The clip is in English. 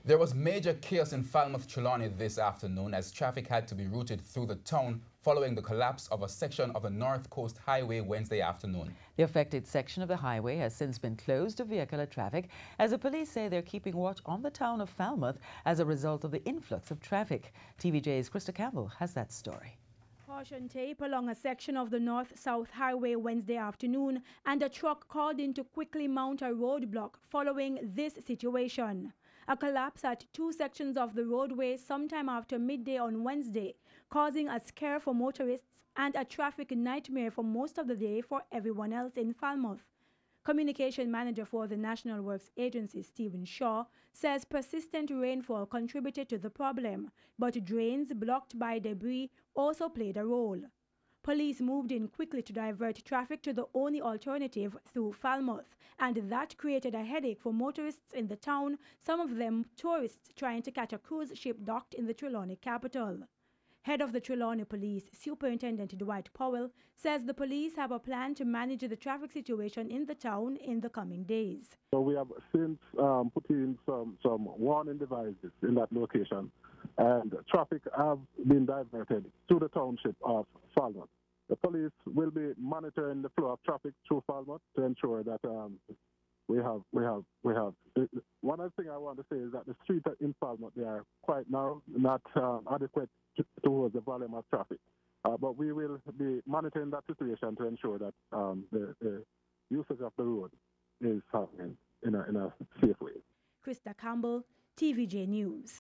There was major chaos in Falmouth, Trelawney this afternoon as traffic had to be routed through the town following the collapse of a section of the North Coast Highway Wednesday afternoon. The affected section of the highway has since been closed to vehicular traffic as the police say they're keeping watch on the town of Falmouth as a result of the influx of traffic. TVJ's Krista Campbell has that story. Caution tape along a section of the North-South Highway Wednesday afternoon, and a truck called in to quickly mount a roadblock following this situation. A collapse at two sections of the roadway sometime after midday on Wednesday, causing a scare for motorists and a traffic nightmare for most of the day for everyone else in Falmouth. Communication manager for the National Works Agency, Stephen Shaw, says persistent rainfall contributed to the problem, but drains blocked by debris also played a role. Police moved in quickly to divert traffic to the only alternative through Falmouth, and that created a headache for motorists in the town, some of them tourists trying to catch a cruise ship docked in the Trelawney capital. Head of the Trelawney Police, Superintendent Dwight Powell, says the police have a plan to manage the traffic situation in the town in the coming days. So we have since put in some warning devices in that location, and traffic have been diverted to the township of Falmouth. The police will be monitoring the flow of traffic through Falmouth to ensure that we have. One other thing I want to say is that the streets in Falmouth, they are quite narrow, not adequate towards the volume of traffic. But we will be monitoring that situation to ensure that the usage of the road is happening in a safe way. Krista Campbell, TVJ News.